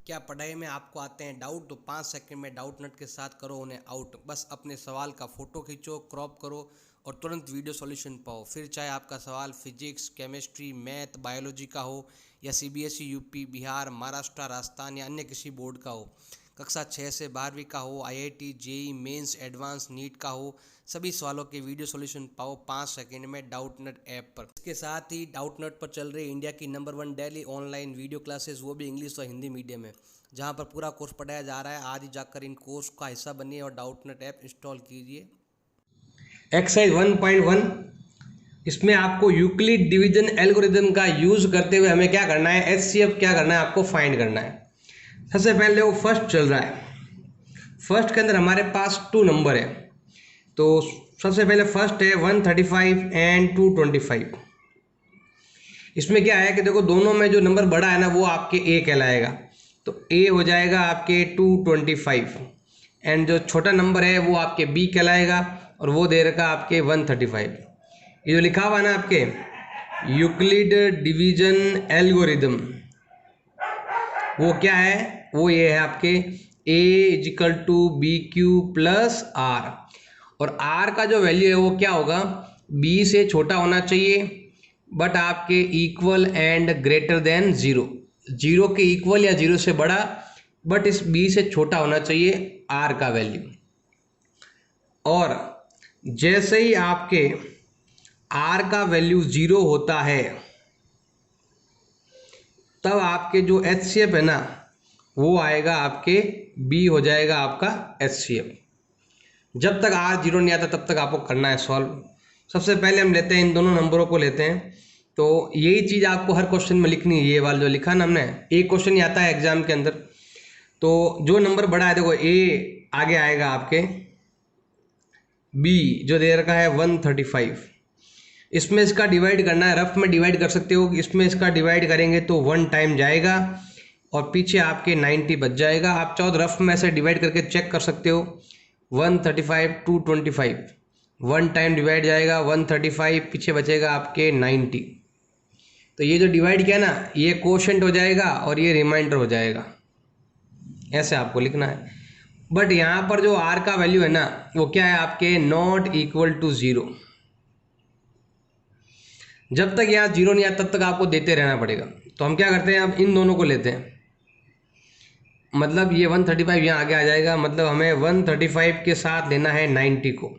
क्या पढ़ाई में आपको आते हैं डाउट? तो 5 सेकंड में डाउट नट के साथ करो उन्हें आउट। बस अपने सवाल का फ़ोटो खींचो, क्रॉप करो और तुरंत वीडियो सॉल्यूशन पाओ। फिर चाहे आपका सवाल फिजिक्स, केमिस्ट्री, मैथ, बायोलॉजी का हो या सीबीएसई, यूपी, बिहार, महाराष्ट्र, राजस्थान या अन्य किसी बोर्ड का हो, कक्षा 6 से 12वीं का हो, IIT, JEE Mains, Advanced, NEET का हो, सभी सवालों के वीडियो सॉल्यूशन पाओ 5 सेकंड में डाउटनट ऐप पर। इसके साथ ही डाउटनट पर चल रही इंडिया की number 1 daily online video classes, वो भी इंग्लिश और हिंदी मीडियम में, जहां पर पूरा कोर्स पढ़ाया जा रहा है। आज ही जाकर इन कोर्स का हिस्सा बनिए और डाउटनट ऐप इंस्टॉल कीजिए। एक्सरसाइज 1.1, इसमें आपको यूक्लिड डिवीजन एल्गोरिदम का यूज करते हुए हमें क्या करना है, एचसीएफ क्या करना है, आपको फाइंड करना है। सबसे पहले वो फर्स्ट चल रहा है। फर्स्ट के अंदर हमारे पास 2 नंबर है, तो सबसे पहले फर्स्ट है 135 एंड 225। इसमें क्या है कि देखो दोनों में जो नंबर बड़ा है ना वो आपके ए कहलाएगा, तो ए हो जाएगा आपके 225 एंड जो छोटा नंबर है वो आपके बी कहलाएगा और वो दे रखा आपके 135। ये जो लिखा हुआ है ना आपके यूक्लिड डिवीजन एल्गोरिदम, वो क्या है, वो ये है आपके a is equal to B Q plus R. और r का जो वैल्यू है वो क्या होगा, b से छोटा होना चाहिए बट आपके इक्वल एंड ग्रेटर देन 0। 0 के इक्वल या 0 से बड़ा बट इस b से छोटा होना चाहिए r का वैल्यू। और जैसे ही आपके r का वैल्यू 0 होता है तब आपके जो एचसीएफ है ना वो आएगा आपके बी हो जाएगा आपका एचसीएफ। जब तक आर 0 नहीं आता तब तक आपको करना है सॉल्व। सबसे पहले हम लेते हैं इन दोनों नंबरों को लेते हैं, तो यही चीज़ आपको हर क्वेश्चन में लिखनी है। ये वाला जो लिखा ना हमने, एक क्वेश्चन ही आता है एग्जाम के अंदर, तो जो नंबर बड़ा है देखो ए आगे आएगा आपके बी जो दे रखा है 135। इसमें इसका डिवाइड करना है, रफ में डिवाइड कर सकते हो। इसमें इसका डिवाइड करेंगे तो 1 टाइम जाएगा और पीछे आपके 90 बच जाएगा। आप चाहो तो रफ में ऐसे डिवाइड करके चेक कर सकते हो। 135 225, 1 टाइम डिवाइड जाएगा 135, पीछे बचेगा आपके 90। तो ये जो डिवाइड किया ना ये कोशेंट हो जाएगा और ये रिमाइंडर हो जाएगा, ऐसे आपको लिखना है। बट यहाँ पर जो आर का वैल्यू है ना वो क्या है आपके नॉट इक्वल टू 0। जब तक यहाँ 0 नहीं आता तब तक आपको देते रहना पड़ेगा। तो हम क्या करते हैं, अब इन दोनों को लेते हैं, मतलब ये 135 यहाँ आगे आ जाएगा, मतलब हमें 135 के साथ लेना है 90 को।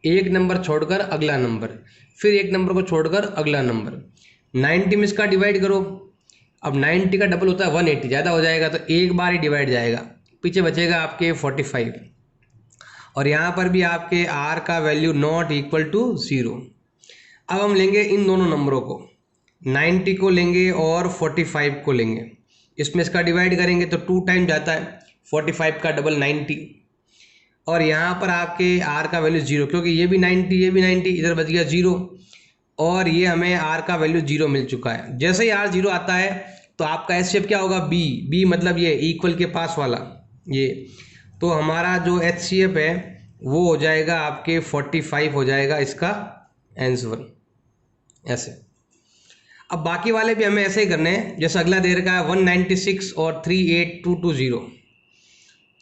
एक नंबर छोड़कर अगला नंबर, फिर एक नंबर को छोड़कर अगला नंबर। 90 में इसका डिवाइड करो, अब 90 का डबल होता है 180, ज़्यादा हो जाएगा तो एक बार ही डिवाइड जाएगा, पीछे बचेगा आपके 45। और यहाँ पर भी आपके आर का वैल्यू नॉट इक्वल टू 0। अब हम लेंगे इन दोनों नंबरों को, 90 को लेंगे और 45 को लेंगे। इसमें इसका डिवाइड करेंगे तो 2 टाइम जाता है, 45 का डबल 90। और यहाँ पर आपके आर का वैल्यू 0, क्योंकि ये भी 90 ये भी 90, इधर बच गया 0 और ये हमें आर का वैल्यू 0 मिल चुका है। जैसे ही आर 0 आता है तो आपका एचसीएफ क्या होगा, बी। बी मतलब ये इक्वल के पास वाला ये, तो हमारा जो एचसीएफ है वो हो जाएगा आपके 45 हो जाएगा इसका आंसर, ऐसे। अब बाकी वाले भी हमें ऐसे ही करने हैं, जैसे अगला दे रखा है 196 और 38220।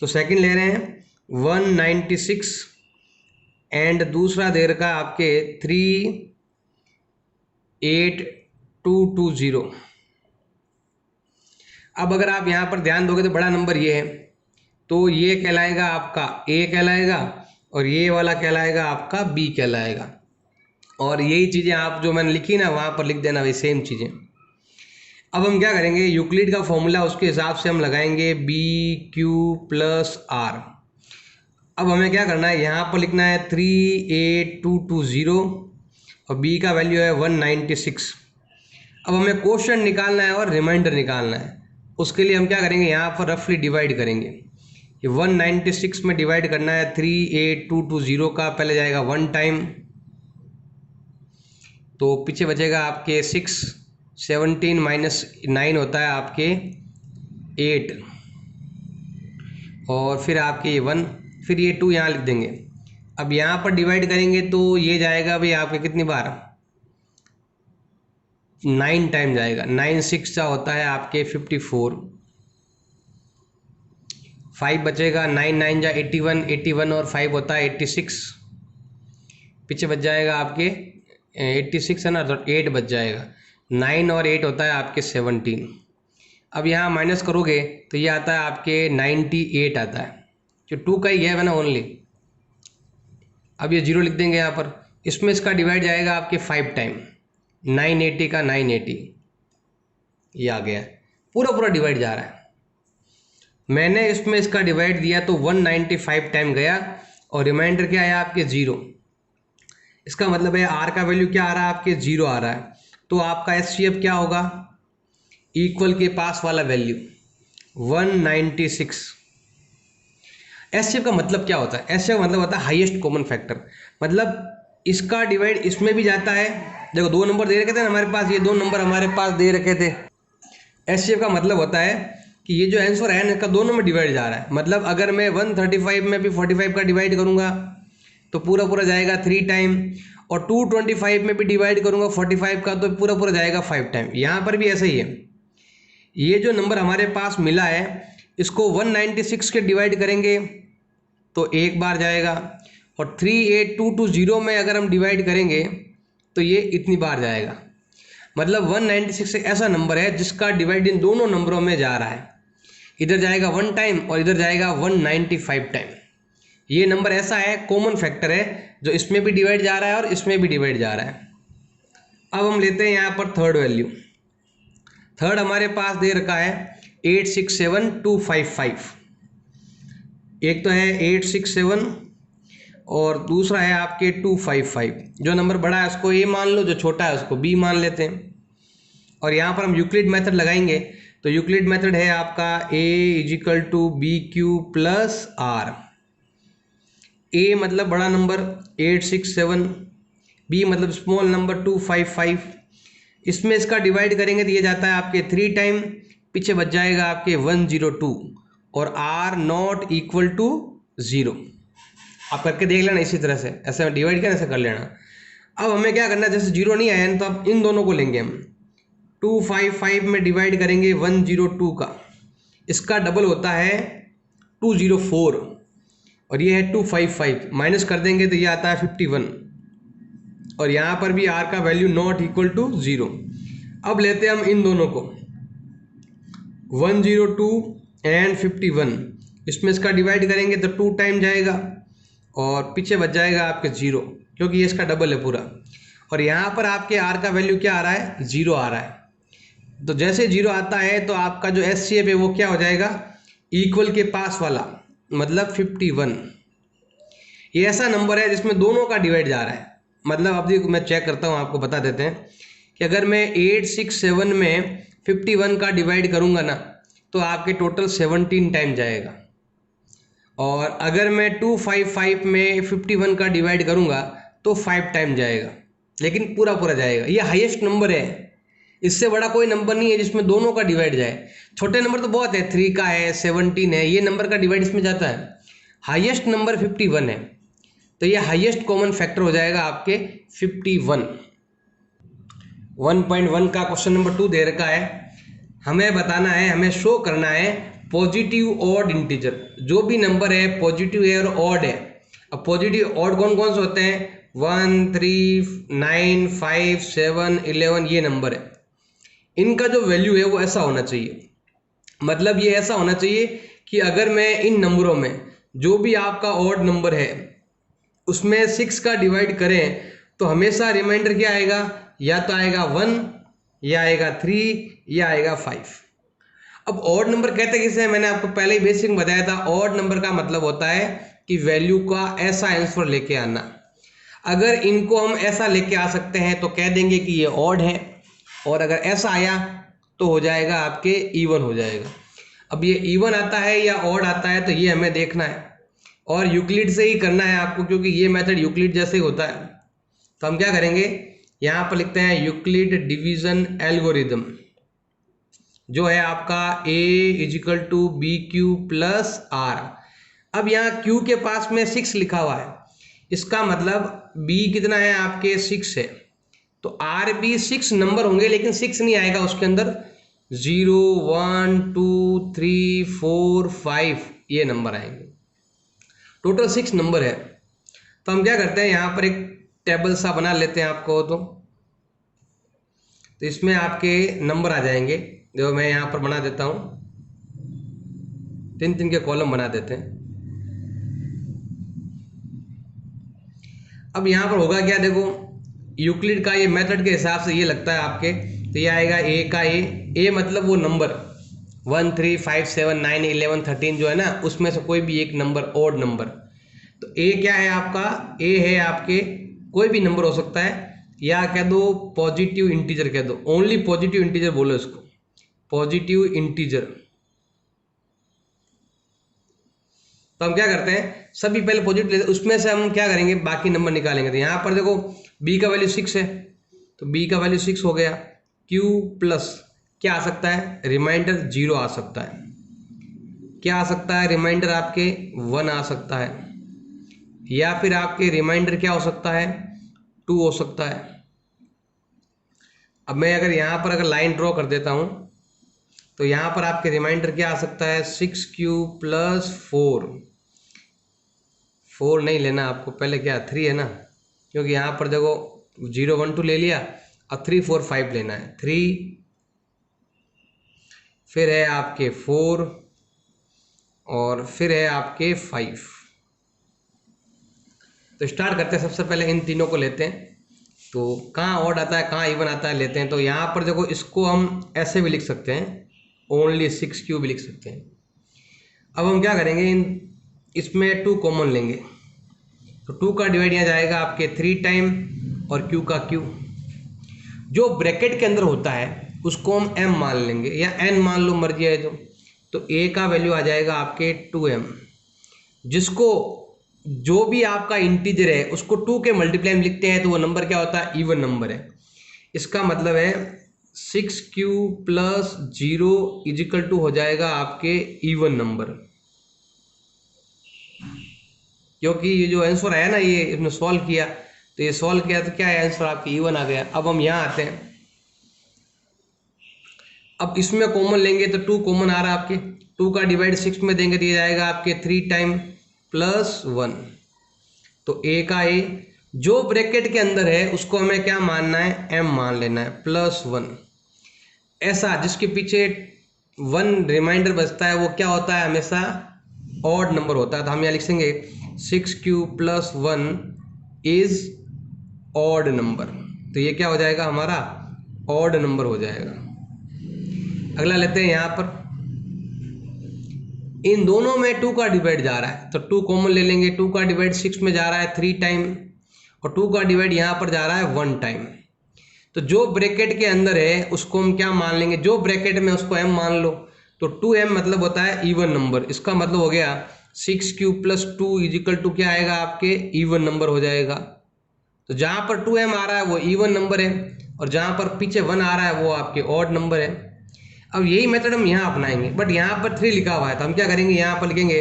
तो सेकंड ले रहे हैं 196 एंड दूसरा दे रखा है आपके 38220। अब अगर आप यहाँ पर ध्यान दोगे तो बड़ा नंबर ये है, तो ये कहलाएगा आपका ए कहलाएगा और ये वाला कहलाएगा आपका बी कहलाएगा। और यही चीज़ें आप जो मैंने लिखी ना वहाँ पर लिख देना, वही सेम चीज़ें। अब हम क्या करेंगे, यूक्लिड का फॉर्मूला उसके हिसाब से हम लगाएंगे बी क्यू प्लस आर। अब हमें क्या करना है, यहाँ पर लिखना है 38220 और बी का वैल्यू है 196। अब हमें क्वोशंट निकालना है और रिमाइंडर निकालना है। उसके लिए हम क्या करेंगे, यहाँ पर रफली डिवाइड करेंगे। ये 196 में डिवाइड करना है 38220 का, पहले जाएगा 1 टाइम तो पीछे बचेगा आपके 6, 17 माइनस 9 होता है आपके 8 और फिर आपके 1, फिर ये 2 यहाँ लिख देंगे। अब यहाँ पर डिवाइड करेंगे तो ये जाएगा भाई आपके कितनी बार, 9 टाइम जाएगा। 9 6 का होता है आपके 54 5 बचेगा, 9 9 जा 81, 81 और 5 होता है 86, पीछे बच जाएगा आपके 86 है ना, तो 8 बच जाएगा, 9 और 8 होता है आपके 17। अब यहाँ माइनस करोगे तो ये आता है आपके 98 आता है, जो 2 का ही गैप है ना ओनली। अब ये 0 लिख देंगे यहाँ पर, इसमें इसका डिवाइड जाएगा आपके 5 टाइम, 980 का 980, ये आ गया, पूरा पूरा डिवाइड जा रहा है। मैंने इसमें इसका डिवाइड दिया तो 195 टाइम गया और रिमाइंडर क्या आया आपके 0। इसका मतलब है आर का वैल्यू क्या आ रहा है आपके 0 आ रहा है, तो आपका एचसीएफ क्या होगा, इक्वल के पास वाला वैल्यू 196। एचसीएफ का मतलब क्या होता है, एचसीएफ का मतलब होता है हाईएस्ट कॉमन फैक्टर, मतलब इसका डिवाइड इसमें भी जाता है। देखो 2 नंबर दे रखे थे ना हमारे पास, ये 2 नंबर हमारे पास दे रखे थे। एचसीएफ का मतलब होता है कि ये जो आंसर है ना इसका 2 में डिवाइड जा रहा है, मतलब अगर मैं 135 में भी 45 का डिवाइड करूंगा तो पूरा पूरा जाएगा 3 टाइम, और 225 में भी डिवाइड करूंगा 45 का तो पूरा पूरा जाएगा 5 टाइम। यहाँ पर भी ऐसा ही है, ये जो नंबर हमारे पास मिला है इसको 196 के डिवाइड करेंगे तो एक बार जाएगा, और 38220 में अगर हम डिवाइड करेंगे तो ये इतनी बार जाएगा। मतलब 196 एक ऐसा नंबर है जिसका डिवाइड इन दोनों नंबरों में जा रहा है, इधर जाएगा 1 टाइम और इधर जाएगा 195 टाइम। ये नंबर ऐसा है, कॉमन फैक्टर है, जो इसमें भी डिवाइड जा रहा है और इसमें भी डिवाइड जा रहा है। अब हम लेते हैं यहाँ पर थर्ड वैल्यू। थर्ड हमारे पास दे रखा है 867255, एक तो है 867 और दूसरा है आपके 255। जो नंबर बड़ा है उसको ए मान लो, जो छोटा है उसको बी मान लेते हैं। और यहाँ पर हम यूक्लिड मेथड लगाएंगे, तो यूक्लिड मेथड है आपका a is equal to B Q plus r. A मतलब बड़ा नंबर 867, बी मतलब स्मॉल नंबर 255। इसमें इसका डिवाइड करेंगे तो ये जाता है आपके 3 टाइम, पीछे बच जाएगा आपके 102 और आर नॉट इक्वल टू 0। आप करके देख लेना इसी तरह से, ऐसे डिवाइड करना ऐसे कर लेना। अब हमें क्या करना है, जैसे 0 नहीं आया तो अब इन दोनों को लेंगे हम, 255 में डिवाइड करेंगे 102 का, इसका डबल होता है 204 और ये है 255, माइनस कर देंगे तो ये आता है 51, और यहाँ पर भी आर का वैल्यू नॉट इक्वल टू 0। अब लेते हैं हम इन दोनों को 102 एंड 51, इसमें इसका डिवाइड करेंगे तो 2 टाइम जाएगा और पीछे बच जाएगा आपके 0, क्योंकि ये इसका डबल है पूरा। और यहाँ पर आपके आर का वैल्यू क्या आ रहा है, 0 आ रहा है। तो जैसे 0 आता है तो आपका जो एचसीएफ है वो क्या हो जाएगा, इक्वल के पास वाला, मतलब 51। ये ऐसा नंबर है जिसमें दोनों का डिवाइड जा रहा है। मतलब अब देखो मैं चेक करता हूँ, आपको बता देते हैं कि अगर मैं 867 में 51 का डिवाइड करूँगा ना तो आपके टोटल 17 टाइम जाएगा, और अगर मैं 255 में 51 का डिवाइड करूँगा तो 5 टाइम जाएगा, लेकिन पूरा पूरा जाएगा। ये हाईएस्ट नंबर है, इससे बड़ा कोई नंबर नहीं है जिसमें दोनों का डिवाइड जाए। छोटे नंबर तो बहुत है, 3 का है, 17 है, ये नंबर का डिवाइड इसमें जाता है। हाईएस्ट नंबर 51 है, तो ये हाईएस्ट कॉमन फैक्टर हो जाएगा आपके 51। 1.1 का क्वेश्चन नंबर 2 दे रखा है, हमें बताना है, हमें शो करना है पॉजिटिव ऑड इंटीजर। जो भी नंबर है पॉजिटिव है और ऑड है। अब पॉजिटिव ऑड कौन कौन से होते हैं, 1 3 9 5 7 11, ये नंबर है। इनका जो वैल्यू है वो ऐसा होना चाहिए, मतलब ये ऐसा होना चाहिए कि अगर मैं इन नंबरों में जो भी आपका ऑड नंबर है उसमें 6 का डिवाइड करें तो हमेशा रिमाइंडर क्या आएगा, या तो आएगा 1 या आएगा 3 या आएगा 5। अब ऑड नंबर कहते किसे, मैंने आपको पहले ही बेसिक बताया था, ऑड नंबर का मतलब होता है कि वैल्यू का ऐसा आंसर लेके आना। अगर इनको हम ऐसा लेके आ सकते हैं तो कह देंगे कि ये ऑड है, और अगर ऐसा आया तो हो जाएगा आपके इवन हो जाएगा। अब ये इवन आता है या ऑड आता है तो ये हमें देखना है, और यूक्लिड से ही करना है आपको, क्योंकि ये मेथड यूक्लिड जैसे ही होता है। तो हम क्या करेंगे, यहाँ पर लिखते हैं यूक्लिड डिवीजन एल्गोरिदम, जो है आपका a is equal to B Q plus R. अब यहाँ q के पास में 6 लिखा हुआ है, इसका मतलब b कितना है आपके 6 है, तो r भी 6 नंबर होंगे, लेकिन 6 नहीं आएगा उसके अंदर, 0 1 2 3 4 5 ये नंबर आएंगे। टोटल 6 नंबर है। तो हम क्या करते हैं, यहाँ पर एक टेबल सा बना लेते हैं आपको तो इसमें आपके नंबर आ जाएंगे। जो मैं यहाँ पर बना देता हूँ, 3-3 के कॉलम बना देते हैं। अब यहाँ पर होगा क्या, देखो यूक्लिड का ये मेथड के हिसाब से ये लगता है आपके, तो ये आएगा ए का ए मतलब वो नंबर 1 3 5 7 9 11 13 जो है ना, उसमें से कोई भी एक नंबर, ऑड नंबर। तो ए क्या है आपका, ए है आपके कोई भी नंबर हो सकता है, या कह दो पॉजिटिव इंटीजर कह दो, ओनली पॉजिटिव इंटीजर बोलो इसको, पॉजिटिव इंटीजर। तो हम क्या करते हैं, सभी पहले पॉजिटिव लेते हैं, उसमें से हम क्या करेंगे, बाकी नंबर निकालेंगे। तो यहाँ पर देखो b का वैल्यू 6 है, तो b का वैल्यू 6 हो गया। q प्लस क्या आ सकता है, रिमाइंडर 0 आ सकता है। क्या आ सकता है, रिमाइंडर आपके 1 आ सकता है, या फिर आपके रिमाइंडर क्या हो सकता है, 2 हो सकता है। अब मैं अगर यहाँ पर अगर लाइन ड्रॉ कर देता हूँ, तो यहाँ पर आपके रिमाइंडर क्या आ सकता है, 6q प्लस 4 नहीं लेना आपको, पहले क्या 3 है ना, क्योंकि यहाँ पर देखो 0 1 2 ले लिया, अब 3 4 5 लेना है। 3 फिर है आपके 4 और फिर है आपके 5। तो स्टार्ट करते हैं, सबसे पहले इन तीनों को लेते हैं। तो कहाँ ऑड आता है कहाँ इवन आता है लेते हैं। तो यहाँ पर देखो इसको हम ऐसे भी लिख सकते हैं, ओनली 6q भी लिख सकते हैं। अब हम क्या करेंगे, इसमें 2 कॉमन लेंगे, तो 2 का डिवाइड यहाँ जाएगा आपके 3 टाइम और q का q। जो ब्रैकेट के अंदर होता है उसको हम m मान लेंगे या n मान लो, मर्जी है तो a का वैल्यू आ जाएगा आपके 2m, जिसको जो भी आपका इंटीजर है उसको 2 के मल्टीप्लाई में लिखते हैं तो वो नंबर क्या होता है, इवन नंबर है। इसका मतलब है 6q प्लस 0 इजिकल टू हो जाएगा आपके इवन नंबर, क्योंकि ये जो आंसर आया ना, ये इसने सॉल्व किया, तो ये सॉल्व किया तो क्या है, आंसर आपके इवन आ गया। अब हम यहाँ आते हैं, अब इसमें कॉमन लेंगे तो 2 कॉमन आ रहा है आपके, 2 का डिवाइड 6 में देंगे तो ये जाएगा आपके 3 टाइम प्लस 1। तो a का a जो ब्रैकेट के अंदर है उसको हमें क्या मानना है, m मान लेना है, प्लस 1। ऐसा जिसके पीछे 1 रिमाइंडर बचता है वो क्या होता है, हमेशा ऑड नंबर होता है। तो हम यहाँ लिखेंगे 6q plus 1 is odd number, तो ये क्या हो जाएगा हमारा, ऑड नंबर हो जाएगा। अगला लेते हैं, यहाँ पर इन दोनों में 2 का डिवाइड जा रहा है तो 2 कॉमन ले लेंगे, 2 का डिवाइड 6 में जा रहा है 3 टाइम और 2 का डिवाइड यहाँ पर जा रहा है 1 टाइम। तो जो ब्रैकेट के अंदर है उसको हम क्या मान लेंगे, जो ब्रैकेट में उसको m मान लो, तो 2m मतलब होता है इवन नंबर। इसका मतलब हो गया 6q प्लस 2 इजिकल टू क्या आएगा आपके, इवन नंबर हो जाएगा। तो जहाँ पर 2m आ रहा है वो इवन नंबर है और जहाँ पर पीछे 1 आ रहा है वो आपके ऑड नंबर है। अब यही मेथड हम यहाँ अपनाएंगे, बट यहाँ पर 3 लिखा हुआ है तो हम क्या करेंगे, यहाँ पर लिखेंगे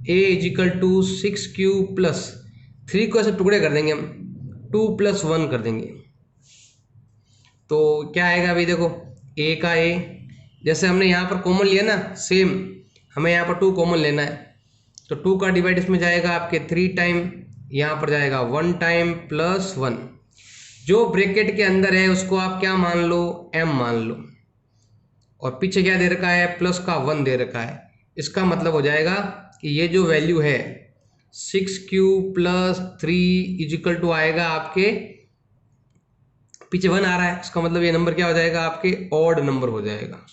a is equal to 6q plus 3 को ऐसे टुकड़े कर देंगे हम, 2 प्लस 1 कर देंगे। तो क्या आएगा अभी देखो, a का a, जैसे हमने यहाँ पर कॉमन लिया ना, सेम हमें यहाँ पर 2 कॉमन लेना है, तो 2 का डिवाइड इसमें जाएगा आपके 3 टाइम, यहाँ पर जाएगा 1 टाइम प्लस 1। जो ब्रैकेट के अंदर है उसको आप क्या मान लो, m मान लो, और पीछे क्या दे रखा है, प्लस का 1 दे रखा है। इसका मतलब हो जाएगा कि ये जो वैल्यू है 6q प्लस 3 इजिकल टू आएगा आपके, पीछे 1 आ रहा है, इसका मतलब ये नंबर क्या हो जाएगा आपके, ऑड नंबर हो जाएगा।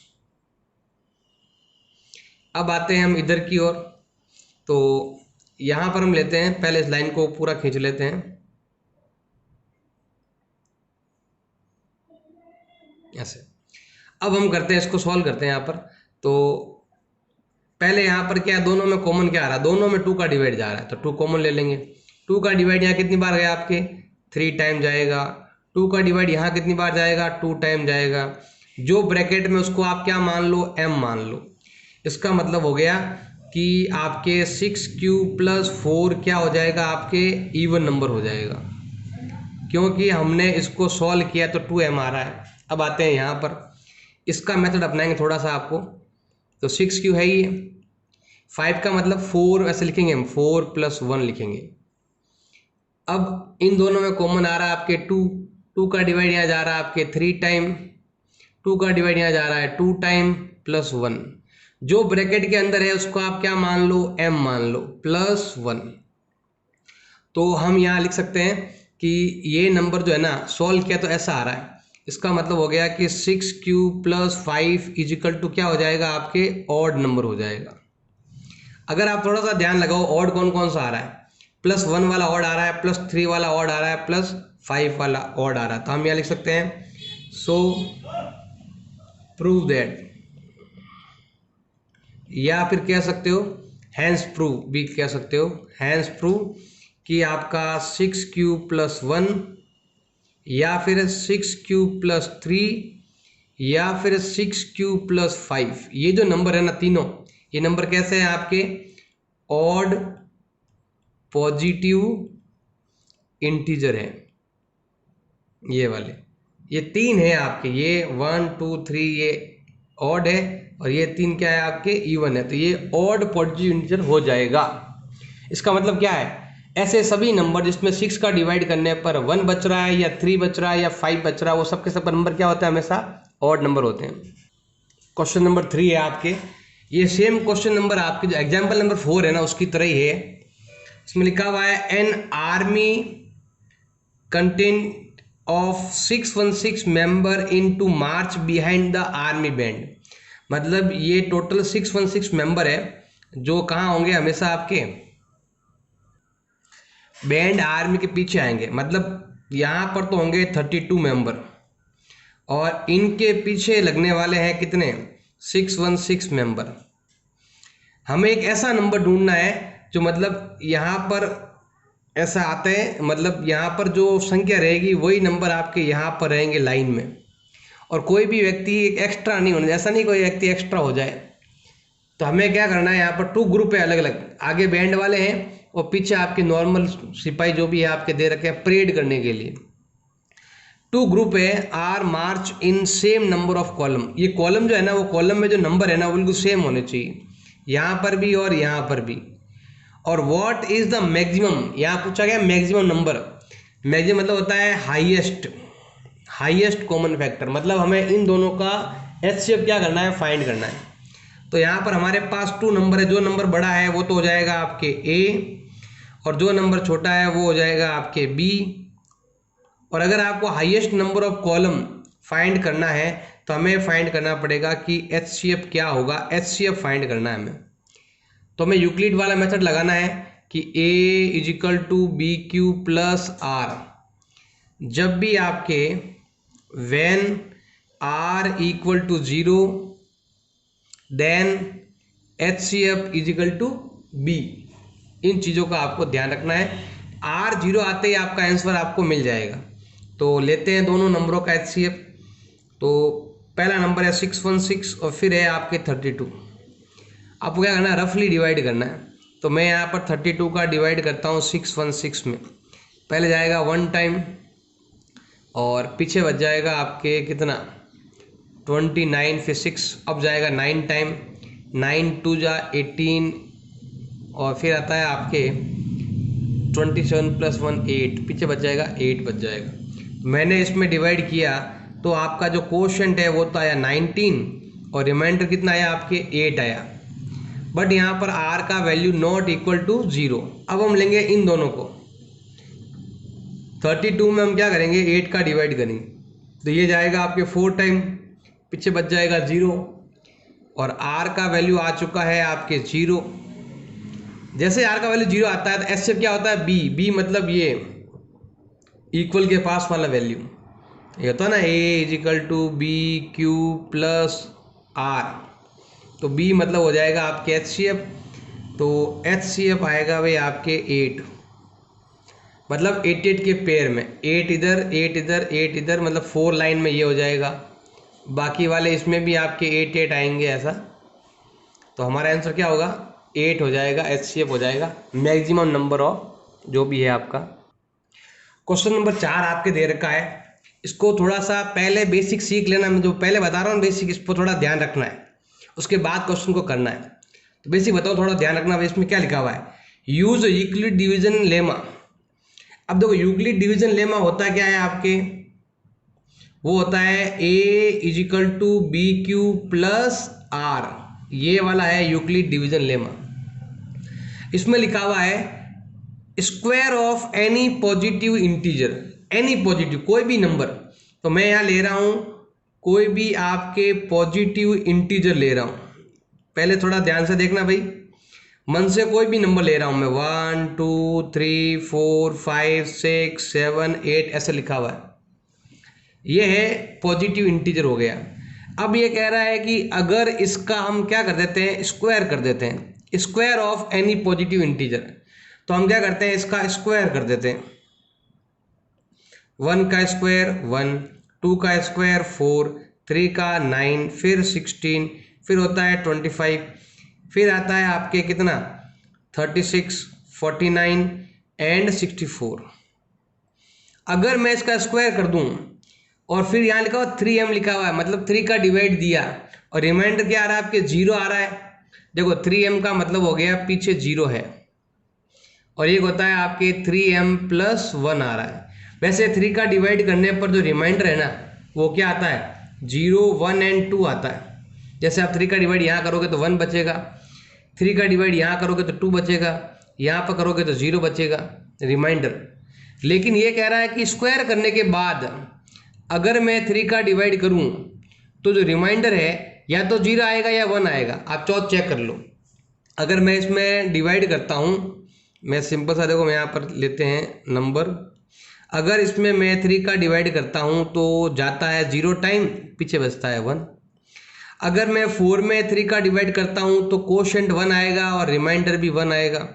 अब आते हैं हम इधर की ओर, तो यहाँ पर हम लेते हैं, पहले इस लाइन को पूरा खींच लेते हैं ऐसे। अब हम करते हैं, इसको सॉल्व करते हैं यहाँ पर। तो पहले यहाँ पर क्या, दोनों में कॉमन क्या आ रहा है, दोनों में 2 का डिवाइड जा रहा है तो 2 कॉमन ले लेंगे। 2 का डिवाइड यहाँ कितनी बार गया आपके, 3 टाइम जाएगा। 2 का डिवाइड यहाँ कितनी बार जाएगा, 2 टाइम जाएगा। जो ब्रैकेट में उसको आप क्या मान लो, m मान लो। इसका मतलब हो गया कि आपके 6q प्लस 4 क्या हो जाएगा आपके, इवन नंबर हो जाएगा, क्योंकि हमने इसको सॉल्व किया तो 2m आ रहा है। अब आते हैं यहाँ पर, इसका मेथड अपनाएंगे थोड़ा सा आपको। तो 6q है ही, 5 का मतलब 4 ऐसे लिखेंगे हम, 4 + 1 लिखेंगे। अब इन दोनों में कॉमन आ रहा है आपके 2, 2 का डिवाइड यहाँ जा रहा है आपके 3 टाइम, 2 का डिवाइड यहाँ जा रहा है 2 टाइम +1। जो ब्रैकेट के अंदर है उसको आप क्या मान लो, m मान लो, +1। तो हम यहाँ लिख सकते हैं कि ये नंबर जो है ना सॉल्व किया तो ऐसा आ रहा है, इसका मतलब हो गया कि 6³ + 5 = क्या हो जाएगा आपके ऑड नंबर हो जाएगा। अगर आप थोड़ा सा ध्यान लगाओ ऑड कौन कौन सा आ रहा है, +1 वाला ऑड आ रहा है, +3 वाला ऑड आ रहा है, +5 वाला ऑड आ रहा है। तो हम यहाँ लिख सकते हैं सो प्रूव दैट, या फिर कह सकते हो हैंस प्रूव भी कह सकते हो, हैंस प्रूव कि आपका 6³ + 1 या फिर 6³ + 3 या फिर 6³ + 5, ये जो नंबर है ना तीनों, ये नंबर कैसे हैं आपके ऑड पॉजिटिव इंटीजर है। ये वाले ये 3 है आपके, ये 1 2 3 ये ऑड है और ये 3 क्या है आपके इवन है। तो ये ऑड पॉजिटिव इंटीजर हो जाएगा। इसका मतलब क्या है, ऐसे सभी नंबर जिसमें 6 का डिवाइड करने पर 1 बच रहा है या 3 बच रहा है या 5 बच रहा है, वो सब के सब नंबर क्या होता है, हमेशा ऑड नंबर होते हैं। क्वेश्चन नंबर 3 है आपके, ये सेम क्वेश्चन नंबर आपके जो एग्जाम्पल नंबर 4 है ना उसकी तरह ही है। इसमें लिखा हुआ है an army contingent of 616 member in to march behind the army band. मतलब ये टोटल 616 मेंबर है जो कहाँ होंगे, हमेशा आपके बैंड आर्मी के पीछे आएंगे। मतलब यहाँ पर तो होंगे 32 मेंबर और इनके पीछे लगने वाले हैं कितने, 616 मेंबर। हमें एक ऐसा नंबर ढूंढना है जो मतलब यहाँ पर ऐसा आता है, मतलब यहाँ पर जो संख्या रहेगी वही नंबर आपके यहाँ पर रहेंगे लाइन में, और कोई भी व्यक्ति एक एक्स्ट्रा नहीं होना, ऐसा नहीं कोई व्यक्ति एक्स्ट्रा हो जाए। तो हमें क्या करना है, यहाँ पर 2 ग्रुप है अलग अलग, आगे बैंड वाले हैं और पीछे आपके नॉर्मल सिपाही जो भी है आपके दे रखे हैं परेड करने के लिए। 2 ग्रुप है, are march in same number of column. ये कॉलम जो है ना, वो कॉलम में जो नंबर है ना वो बिल्कुल सेम होने चाहिए, यहाँ पर भी और यहाँ पर भी। और व्हाट इज द मैक्सिमम, यहाँ पूछा गया मैक्सिमम नंबर। मैक्सिमम मतलब होता है हाईएस्ट कॉमन फैक्टर, मतलब हमें इन दोनों का एचसीएफ क्या करना है, फाइंड करना है। तो यहाँ पर हमारे पास 2 नंबर है, जो नंबर बड़ा है वो तो हो जाएगा आपके ए और जो नंबर छोटा है वो हो जाएगा आपके बी। और अगर आपको highest number of column find करना है तो हमें फाइंड करना पड़ेगा कि एचसीएफ क्या होगा, एचसीएफ फाइंड करना है हमें। तो हमें यूक्लिड वाला मेथड लगाना है कि A = BQ + R। जब भी आपके when R = 0 then HCF = B। इन चीज़ों का आपको ध्यान रखना है। R 0 आते ही आपका आंसर आपको मिल जाएगा। तो लेते हैं दोनों नंबरों का HCF। तो पहला नंबर है 616 और फिर है आपके 32। आपको क्या करना है, रफली डिवाइड करना है। तो मैं यहाँ पर 32 का डिवाइड करता हूँ 616 में। पहले जाएगा 1 टाइम और पीछे बच जाएगा आपके कितना 29, फिर 6 अब जाएगा 9 टाइम, 9 2 जा 18 और फिर आता है आपके 27 + 1 8, पीछे बच जाएगा 8 बच जाएगा। मैंने इसमें डिवाइड किया तो आपका जो कोशेंट है वो तो आया 19 और रिमाइंडर कितना आया आपके 8 आया। बट यहाँ पर R का वैल्यू नॉट इक्वल टू 0। अब हम लेंगे इन दोनों को, 32 में हम क्या करेंगे 8 का डिवाइड करेंगे तो ये जाएगा आपके 4 टाइम, पीछे बच जाएगा 0 और R का वैल्यू आ चुका है आपके 0। जैसे R का वैल्यू 0 आता है तो S से क्या होता है B मतलब ये इक्वल के पास वाला वैल्यू, ये होता है ना A = BQ + R। तो B मतलब हो जाएगा आपके HCF। तो HCF आएगा भाई आपके 8, मतलब 8 के पेयर में, 8 इधर 8 इधर 8 इधर, मतलब 4 लाइन में ये हो जाएगा। बाकी वाले इसमें भी आपके 8 आएंगे ऐसा। तो हमारा आंसर क्या होगा 8 हो जाएगा, HCF हो जाएगा मैक्सिमम नंबर ऑफ जो भी है आपका। क्वेश्चन नंबर 4 आपके दे रखा है, इसको थोड़ा सा पहले बेसिक सीख लेना। मैं जो पहले बता रहा हूँ बेसिक, इसको थोड़ा ध्यान रखना है, उसके बाद क्वेश्चन को करना है। तो बेसिक बताओ, थोड़ा ध्यान रखना भाई, इसमें क्या लिखा हुआ है, यूज यूक्लिड डिवीजन लेमा। अब देखो यूक्लिड डिवीजन लेमा होता क्या है आपके, वो होता है a is equal to B Q plus R, ये वाला है यूक्लिड डिवीजन लेमा। इसमें लिखा हुआ है square of any positive integer, any positive कोई भी नंबर, तो मैं यहाँ ले रहा हूँ कोई भी आपके पॉजिटिव इंटीजर ले रहा हूँ। पहले थोड़ा ध्यान से देखना भाई, मन से कोई भी नंबर ले रहा हूँ मैं, 1 2 3 4 5 6 7 8 ऐसे लिखा हुआ है, ये है पॉजिटिव इंटीजर हो गया। अब ये कह रहा है कि अगर इसका हम क्या कर देते हैं, स्क्वायर कर देते हैं, square of any positive integer, तो हम क्या करते हैं, इसका स्क्वायर कर देते हैं। 1 का स्क्वायर 1, 2 का स्क्वायर 4, 3 का 9, फिर 16, फिर होता है 25, फिर आता है आपके कितना 36, 49 एंड 64। अगर मैं इसका स्क्वायर कर दूं और फिर यहाँ लिखा हुआ 3m लिखा हुआ है, मतलब 3 का डिवाइड दिया और रिमाइंडर क्या आ रहा है आपके 0 आ रहा है। देखो 3m का मतलब हो गया पीछे 0 है, और एक होता है आपके 3m प्लस 1 आ रहा है। वैसे 3 का डिवाइड करने पर जो रिमाइंडर है ना वो क्या आता है, 0 1 एंड 2 आता है। जैसे आप 3 का डिवाइड यहाँ करोगे तो 1 बचेगा, 3 का डिवाइड यहाँ करोगे तो 2 बचेगा, यहाँ पर करोगे तो 0 बचेगा रिमाइंडर। लेकिन ये कह रहा है कि स्क्वायर करने के बाद अगर मैं 3 का डिवाइड करूँ तो जो रिमाइंडर है या तो 0 आएगा या 1 आएगा, आप चेक कर लो। अगर मैं इसमें डिवाइड करता हूँ, मैं सिंपल सा देखो, मैं यहाँ पर लेते हैं नंबर, अगर इसमें मैं 3 का डिवाइड करता हूँ तो जाता है 0 टाइम, पीछे बचता है 1। अगर मैं 4 में 3 का डिवाइड करता हूँ तो कोशेंट 1 आएगा और रिमाइंडर भी 1 आएगा।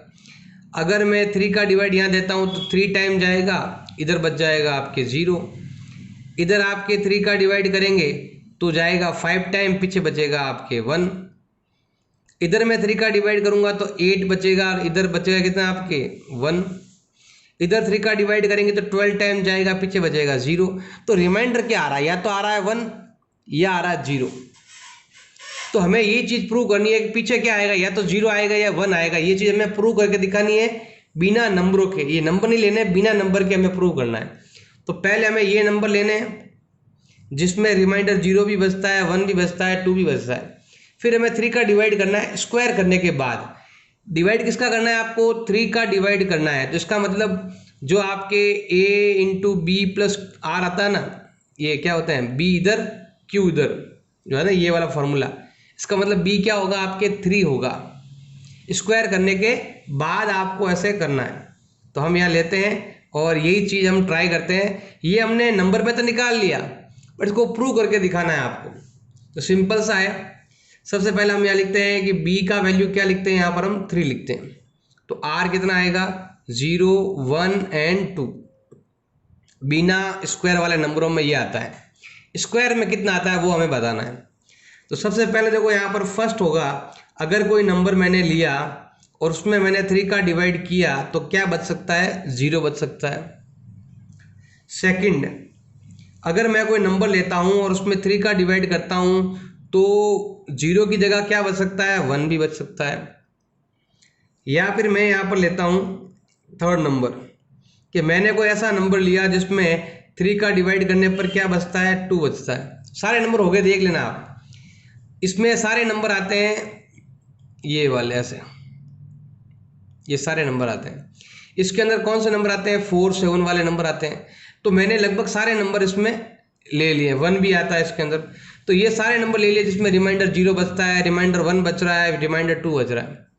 अगर मैं 3 का डिवाइड यहाँ देता हूँ तो 3 टाइम जाएगा, इधर बच जाएगा आपके 0। इधर आपके 3 का डिवाइड करेंगे तो जाएगा 5 टाइम, पीछे बचेगा आपके 1। इधर मैं 3 का डिवाइड करूंगा तो 8 बचेगा और इधर बचेगा कितना आपके 1। इधर 3 का डिवाइड करेंगे तो 12 टाइम जाएगा, पीछे बचेगा 0। तो रिमाइंडर क्या आ रहा है, या तो आ रहा है 1 या आ रहा है 0। तो हमें ये चीज़ प्रूव करनी है कि पीछे क्या आएगा, या तो 0 आएगा या 1 आएगा। ये चीज़ हमें प्रूव करके दिखानी है बिना नंबरों के, ये नंबर नहीं लेने, बिना नंबर के हमें प्रूव करना है। तो पहले हमें ये नंबर लेने हैं जिसमें रिमाइंडर 0 भी बचता है, 1 भी बचता है, 2 भी बचता है। फिर हमें 3 का डिवाइड करना है। स्क्वायर करने के बाद डिवाइड किसका करना है, आपको 3 का डिवाइड करना है। तो इसका मतलब जो आपके a into B plus R आता है ना, ये क्या होता है, b इधर q इधर, जो है ना ये वाला फॉर्मूला, इसका मतलब b क्या होगा आपके 3 होगा। स्क्वायर करने के बाद आपको ऐसे करना है। तो हम यहाँ लेते हैं और यही चीज़ हम ट्राई करते हैं। ये हमने नंबर पे तो निकाल लिया, बट इसको प्रूव करके दिखाना है आपको। तो सिंपल सा है, सबसे पहले हम यहाँ लिखते हैं कि b का वैल्यू क्या लिखते हैं, यहाँ पर हम 3 लिखते हैं। तो r कितना आएगा, 0 1 एंड 2। बिना स्क्वायर वाले नंबरों में ये आता है, स्क्वायर में कितना आता है वो हमें बताना है। तो सबसे पहले देखो यहाँ पर फर्स्ट होगा, अगर कोई नंबर मैंने लिया और उसमें मैंने 3 का डिवाइड किया तो क्या बच सकता है, 0 बच सकता है। सेकंड, अगर मैं कोई नंबर लेता हूँ और उसमें 3 का डिवाइड करता हूँ तो 0 की जगह क्या बच सकता है, 1 भी बच सकता है। या फिर मैं यहाँ पर लेता हूँ थर्ड नंबर, कि मैंने कोई ऐसा नंबर लिया जिसमें 3 का डिवाइड करने पर क्या बचता है, 2 बचता है। सारे नंबर हो गए, देख लेना आप। इसमें सारे नंबर आते हैं ये वाले ऐसे, ये सारे नंबर आते हैं। इसके अंदर कौन से नंबर आते हैं, 4 7 वाले नंबर आते हैं। तो मैंने लगभग सारे नंबर इसमें ले लिए, 1 भी आता है इसके अंदर। तो ये सारे नंबर ले लिए जिसमें रिमाइंडर 0 बचता है, रिमाइंडर 1 बच रहा है, रिमाइंडर 2 बच रहा है।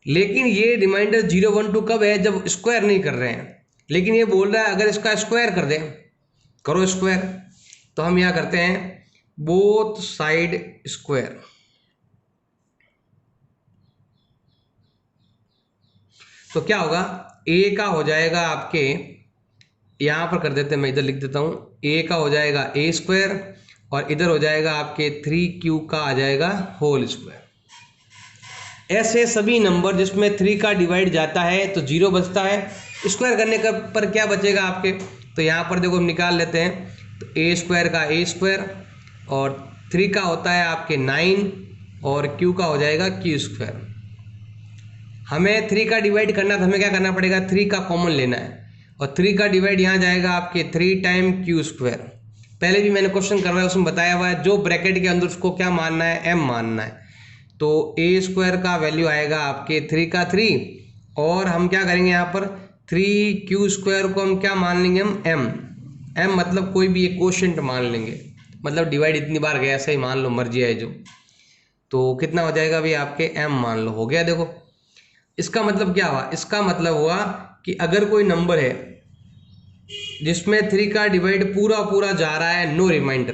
लेकिन ये रिमाइंडर 0 1 2 कब है, जब स्क्वायर नहीं कर रहे हैं। लेकिन ये बोल रहा है अगर इसका स्क्वायर कर दें, करो स्क्वायर। तो हम यहाँ करते हैं बोथ साइड स्क्वायर। तो क्या होगा, a का हो जाएगा आपके, यहाँ पर कर देते हैं, मैं इधर लिख देता हूँ, a का हो जाएगा a स्क्वायर और इधर हो जाएगा आपके 3q का आ जाएगा होल स्क्वायर। ऐसे सभी नंबर जिसमें 3 का डिवाइड जाता है तो 0 बचता है, स्क्वायर करने का पर क्या बचेगा आपके। तो यहाँ पर देखो हम निकाल लेते हैं, तो a स्क्वायर का a स्क्वायर और 3 का होता है आपके 9 और q का हो जाएगा q स्क्वायर। हमें 3 का डिवाइड करना है तो हमें क्या करना पड़ेगा, 3 का कॉमन लेना है और 3 का डिवाइड यहाँ जाएगा आपके 3 टाइम क्यू स्क्वायर। पहले भी मैंने क्वेश्चन कर रहा है उसमें बताया हुआ है, जो ब्रैकेट के अंदर उसको क्या मानना है, m मानना है। तो ए स्क्वायर का वैल्यू आएगा आपके 3 का 3 और हम क्या करेंगे यहाँ पर 3 क्यू स्क्वायर को हम क्या मान लेंगे, हम m मतलब कोई भी एक कोशेंट मान लेंगे, मतलब डिवाइड इतनी बार गया ऐसा ही मान लो, मर्जी है जो। तो कितना हो जाएगा भाई आपके m मान लो, हो गया। देखो इसका मतलब क्या हुआ, इसका मतलब हुआ कि अगर कोई नंबर है जिसमें 3 का डिवाइड पूरा पूरा जा रहा है, नो रिमाइंडर,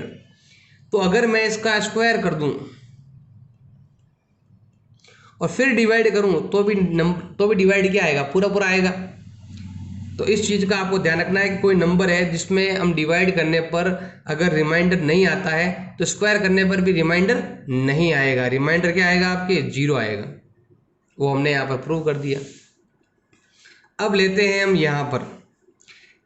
तो अगर मैं इसका स्क्वायर कर दूं और फिर डिवाइड करूं तो भी डिवाइड क्या आएगा, पूरा पूरा आएगा। तो इस चीज़ का आपको ध्यान रखना है कि कोई नंबर है जिसमें हम डिवाइड करने पर अगर रिमाइंडर नहीं आता है तो स्क्वायर करने पर भी रिमाइंडर नहीं आएगा। रिमाइंडर क्या आएगा आपके, 0 आएगा। वो हमने यहाँ पर प्रूव कर दिया। अब लेते हैं हम यहाँ पर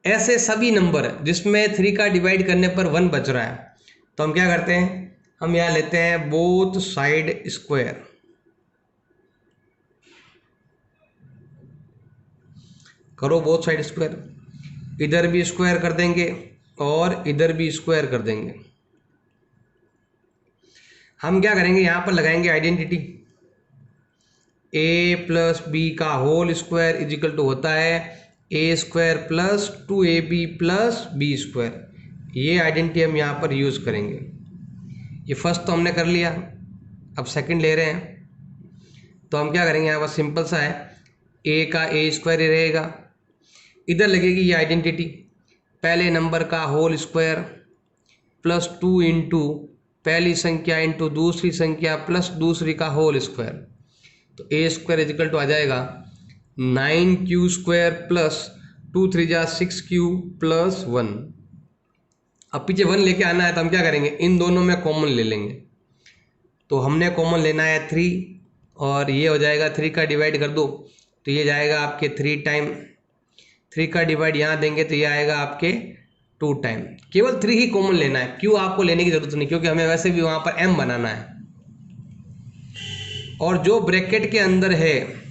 ऐसे सभी नंबर जिसमें 3 का डिवाइड करने पर 1 बच रहा है, तो हम क्या करते हैं, हम यहाँ लेते हैं बोथ साइड स्क्वायर। करो बोथ साइड स्क्वायर, इधर भी स्क्वायर कर देंगे और इधर भी स्क्वायर कर देंगे। हम क्या करेंगे, यहाँ पर लगाएंगे आइडेंटिटी, a प्लस बी का whole square is equal to होता है a square plus 2ab plus b square. ये आइडेंटिटी हम यहाँ पर यूज़ करेंगे। ये फर्स्ट तो हमने कर लिया, अब सेकंड ले रहे हैं। तो हम क्या करेंगे, यहाँ पर सिंपल सा है, a का a स्क्वायर ही रहेगा, इधर लगेगी ये आइडेंटिटी, पहले नंबर का होल स्क्वायर प्लस 2 इंटू पहली संख्या इंटू दूसरी संख्या प्लस दूसरी का होल स्क्वायर। तो ए स्क्वायर इजिकल टू आ जाएगा 9q स्क्वायर प्लस 2 3 जा 6q प्लस 1। अब पीछे 1 लेके आना है तो हम क्या करेंगे, इन दोनों में कॉमन ले लेंगे। तो हमने कॉमन लेना है 3 और ये हो जाएगा 3 का डिवाइड कर दो तो ये जाएगा आपके 3 टाइम, 3 का डिवाइड यहाँ देंगे तो ये आएगा आपके 2 टाइम। केवल 3 ही कॉमन लेना है, क्यों आपको लेने की जरूरत नहीं, क्योंकि हमें वैसे भी वहाँ पर m बनाना है। और जो ब्रैकेट के अंदर है,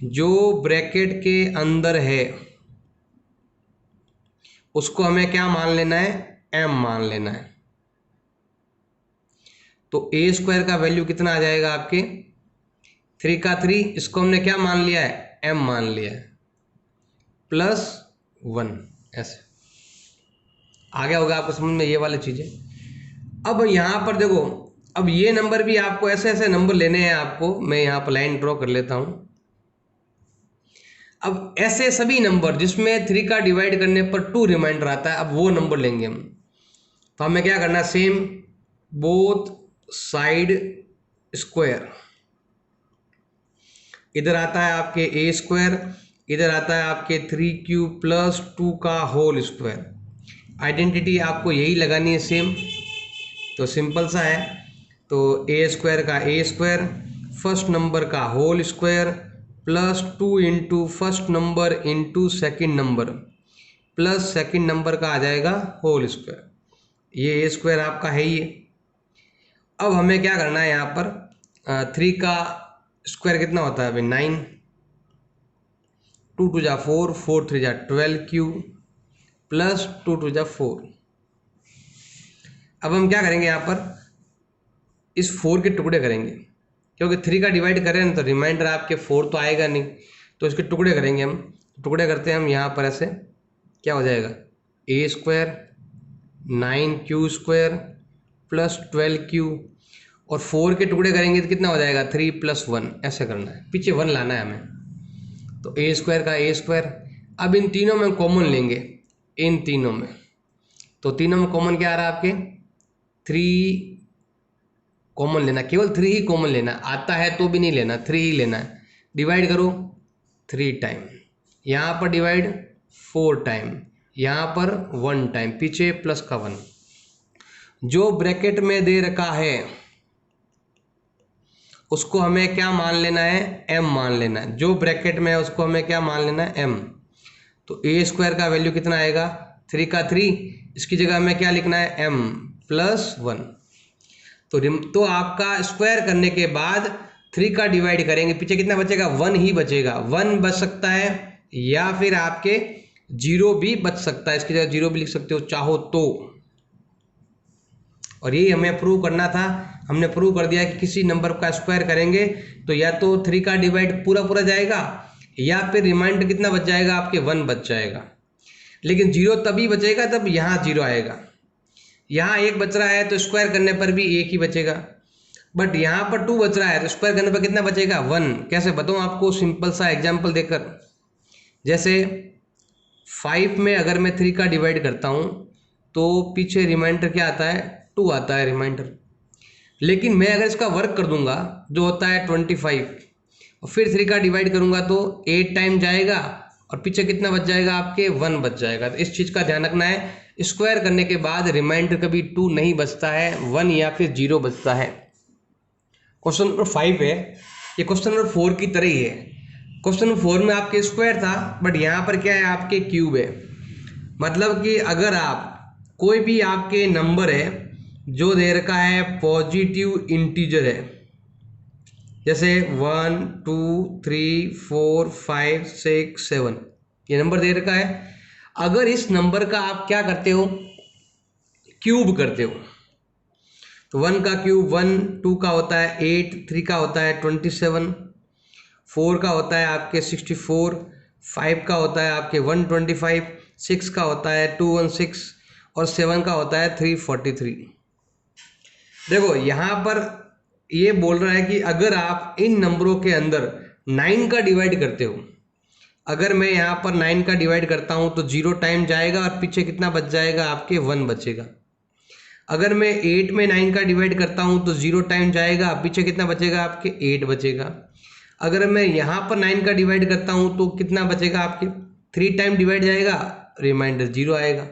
जो ब्रैकेट के अंदर है उसको हमें क्या मान लेना है, m मान लेना है। तो a स्क्वायर का वैल्यू कितना आ जाएगा आपके 3 का 3, इसको हमने क्या मान लिया है, m मान लिया है, प्लस 1। ऐसे आ गया होगा आपको समझ में ये वाली चीज़ें। अब यहाँ पर देखो, अब ये नंबर भी आपको ऐसे ऐसे नंबर लेने हैं आपको, मैं यहाँ पर लाइन ड्रॉ कर लेता हूँ। अब ऐसे सभी नंबर जिसमें 3 का डिवाइड करने पर 2 रिमाइंडर आता है, अब वो नंबर लेंगे हम। तो हमें क्या करना है, सेम बोथ साइड स्क्वायर, इधर आता है आपके a स्क्वायर, इधर आता है आपके 3q प्लस 2 का होल स्क्वायर। आइडेंटिटी आपको यही लगानी है सेम, तो सिंपल सा है। तो a स्क्वायर का a स्क्वायर, फर्स्ट नंबर का whole square plus 2 into first number into second number plus second number का आ जाएगा होल स्क्वायर। ये a स्क्वायर आपका है ही है। अब हमें क्या करना है, यहाँ पर 3 का स्क्वायर कितना होता है भाई 9, 2 2 जा 4, 4 3 जा 12q प्लस 2 2 जा 4। अब हम क्या करेंगे, यहाँ पर इस 4 के टुकड़े करेंगे, क्योंकि 3 का डिवाइड करें ना तो रिमाइंडर आपके 4 तो आएगा नहीं, तो इसके टुकड़े करेंगे हम। टुकड़े करते हैं हम यहाँ पर ऐसे, क्या हो जाएगा a square 9q square plus 12q, और 4 के टुकड़े करेंगे तो कितना हो जाएगा 3 प्लस 1। ऐसे करना है, पीछे 1 लाना है हमें। तो a स्क्वायर का a स्क्वायर, अब इन तीनों में कॉमन लेंगे, इन तीनों में, तो तीनों में कॉमन क्या आ रहा है आपके 3 कॉमन लेना, केवल 3 ही कॉमन लेना, आता है तो भी नहीं लेना, 3 ही लेना है। डिवाइड करो 3 टाइम, यहाँ पर डिवाइड 4 टाइम, यहाँ पर 1 टाइम, पीछे प्लस का 1। जो ब्रैकेट में दे रखा है उसको हमें क्या मान लेना है, m मान लेना है। जो ब्रैकेट में है उसको हमें क्या मान लेना है, m। तो a स्क्वायर का वैल्यू कितना आएगा 3 का 3, इसकी जगह हमें क्या लिखना है m प्लस 1। तो आपका स्क्वायर करने के बाद 3 का डिवाइड करेंगे, पीछे कितना बचेगा, 1 ही बचेगा। 1 बच सकता है या फिर आपके 0 भी बच सकता है, इसकी जगह 0 भी लिख सकते हो चाहो तो। और यही हमें प्रूव करना था, हमने प्रूव कर दिया कि किसी नंबर का स्क्वायर करेंगे तो या तो 3 का डिवाइड पूरा पूरा जाएगा या फिर रिमाइंडर कितना बच जाएगा आपके, 1 बच जाएगा। लेकिन 0 तभी बचेगा तब यहाँ 0 आएगा। यहाँ 1 बच रहा है तो स्क्वायर करने पर भी 1 ही बचेगा, बट यहाँ पर 2 बच रहा है तो स्क्वायर करने पर कितना बचेगा, 1। कैसे बताऊँ आपको, सिंपल सा एग्जाम्पल देकर। जैसे 5 में अगर मैं 3 का डिवाइड करता हूँ तो पीछे रिमाइंडर क्या आता है, 2 आता है रिमाइंडर। लेकिन मैं अगर इसका वर्क कर दूंगा जो होता है 25 और फिर 3 का डिवाइड करूंगा तो 8 टाइम जाएगा और पीछे कितना बच जाएगा आपके, 1 बच जाएगा। तो इस चीज़ का ध्यान रखना है, स्क्वायर करने के बाद रिमाइंडर कभी 2 नहीं बचता है, 1 या फिर 0 बचता है। क्वेश्चन नंबर 5 है, ये क्वेश्चन नंबर 4 की तरह ही है। क्वेश्चन नंबर 4 में आपके स्क्वायर था, बट यहाँ पर क्या है आपके क्यूब है। मतलब कि अगर आप कोई भी आपके नंबर है जो दे रखा है पॉजिटिव इंटीजर है, जैसे 1 2 3 4 5 6 7 ये नंबर दे रखा है। अगर इस नंबर का आप क्या करते हो, क्यूब करते हो, तो 1 का क्यूब 1, 2 का होता है 8, 3 का होता है 27, 4 का होता है आपके 64, 5 का होता है आपके 125, 6 का होता है 216 और 7 का होता है 343। देखो यहाँ पर ये बोल रहा है कि अगर आप इन नंबरों के अंदर 9 का डिवाइड करते हो, अगर मैं यहाँ पर 9 का डिवाइड करता हूँ तो 0 टाइम जाएगा और पीछे कितना बच जाएगा आपके, 1 बचेगा। अगर मैं 8 में 9 का डिवाइड करता हूँ तो 0 टाइम जाएगा, पीछे कितना बचेगा आपके, 8 बचेगा। अगर मैं यहाँ पर 9 का डिवाइड करता हूँ तो कितना बचेगा आपके, 3 टाइम डिवाइड जाएगा, रिमाइंडर 0 आएगा।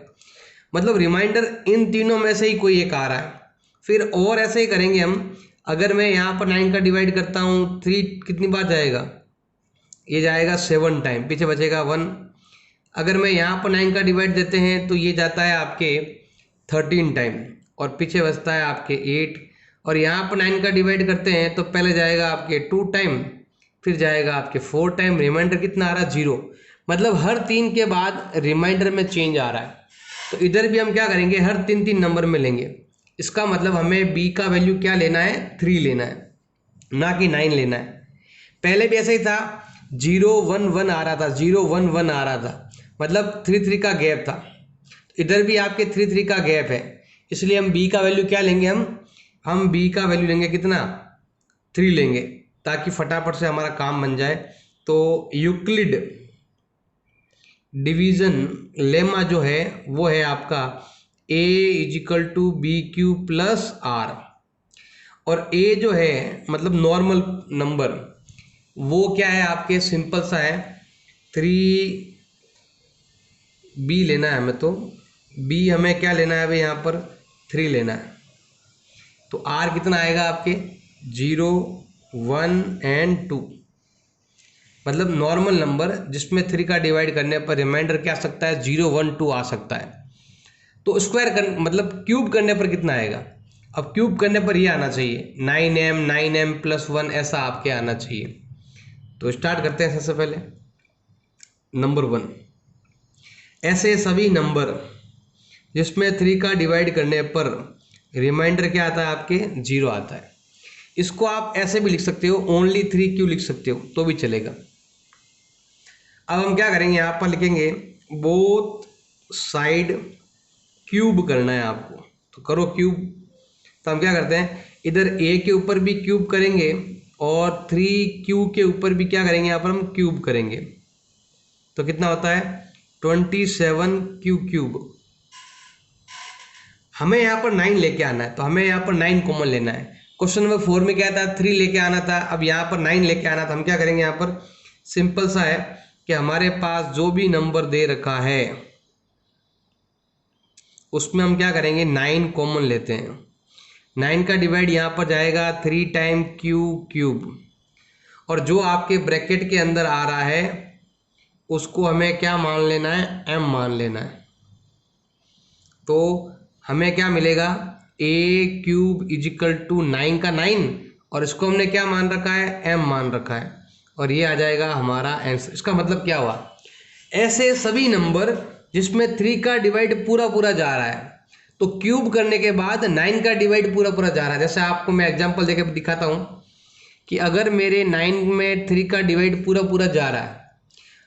मतलब रिमाइंडर इन तीनों में से ही कोई एक आ रहा है। फिर और ऐसे ही करेंगे हम, अगर मैं यहाँ पर 9 का डिवाइड करता हूँ, 3 कितनी बार जाएगा, ये जाएगा 7 टाइम, पीछे बचेगा 1। अगर मैं यहाँ पर 9 का डिवाइड देते हैं तो ये जाता है आपके 13 टाइम और पीछे बचता है आपके 8। और यहाँ पर 9 का डिवाइड करते हैं तो पहले जाएगा आपके 2 टाइम, फिर जाएगा आपके 4 टाइम, रिमाइंडर कितना आ रहा है, 0। मतलब हर 3 के बाद रिमाइंडर में चेंज आ रहा है। तो इधर भी हम क्या करेंगे, हर 3 नंबर में लेंगे। इसका मतलब हमें b का वैल्यू क्या लेना है, 3 लेना है, ना कि 9 लेना है। पहले भी ऐसा ही था, 0 1 1 आ रहा था, 0 1 1 आ रहा था, मतलब 3 3 का गैप था। इधर भी आपके 3 3 का गैप है, इसलिए हम b का वैल्यू क्या लेंगे, हम b का वैल्यू लेंगे कितना, 3 लेंगे, ताकि फटाफट से हमारा काम बन जाए। तो यूक्लिड डिवीजन लेमा जो है वो है आपका a is equal to B Q plus R. और a जो है मतलब नॉर्मल नंबर, वो क्या है आपके, सिंपल सा है, 3b लेना है हमें। तो b हमें क्या लेना है भाई, यहाँ पर 3 लेना है। तो r कितना आएगा आपके, 0 1 एंड 2। मतलब नॉर्मल नंबर जिसमें 3 का डिवाइड करने पर रिमाइंडर क्या आ सकता है, 0 1 2 आ सकता है। तो स्क्वायर कर मतलब क्यूब करने पर कितना आएगा, अब क्यूब करने पर ये आना चाहिए 9m प्लस 1, ऐसा आपके आना चाहिए। तो स्टार्ट करते हैं सबसे पहले नंबर 1। ऐसे सभी नंबर जिसमें 3 का डिवाइड करने पर रिमाइंडर क्या आता है आपके, 0 आता है। इसको आप ऐसे भी लिख सकते हो, ओनली 3 क्यू लिख सकते हो तो भी चलेगा। अब हम क्या करेंगे, यहाँ पर लिखेंगे बोथ साइड क्यूब करना है आपको, तो करो क्यूब। तो हम क्या करते हैं, इधर a के ऊपर भी क्यूब करेंगे और 3q के ऊपर भी क्या करेंगे, यहाँ पर हम क्यूब करेंगे। तो कितना होता है, 27q क्यूब। हमें यहाँ पर 9 लेके आना है, तो हमें यहाँ पर 9 कॉमन लेना है। क्वेश्चन नंबर 4 में क्या था, 3 लेके आना था, अब यहाँ पर 9 लेके आना था। हम क्या करेंगे, यहाँ पर सिंपल सा है कि हमारे पास जो भी नंबर दे रखा है उसमें हम क्या करेंगे, 9 कॉमन लेते हैं। 9 का डिवाइड यहाँ पर जाएगा 3 टाइम q क्यूब, और जो आपके ब्रैकेट के अंदर आ रहा है उसको हमें क्या मान लेना है, m मान लेना है। तो हमें क्या मिलेगा, a क्यूब इजिकल टू 9 का 9 और इसको हमने क्या मान रखा है, m मान रखा है, और ये आ जाएगा हमारा आंसर। इसका मतलब क्या हुआ, ऐसे सभी नंबर जिसमें 3 का डिवाइड पूरा पूरा जा रहा है, तो क्यूब करने के बाद 9 का डिवाइड पूरा पूरा जा रहा है। जैसे आपको मैं एग्जांपल देके दिखाता हूँ कि अगर मेरे 9 में 3 का डिवाइड पूरा पूरा जा रहा है,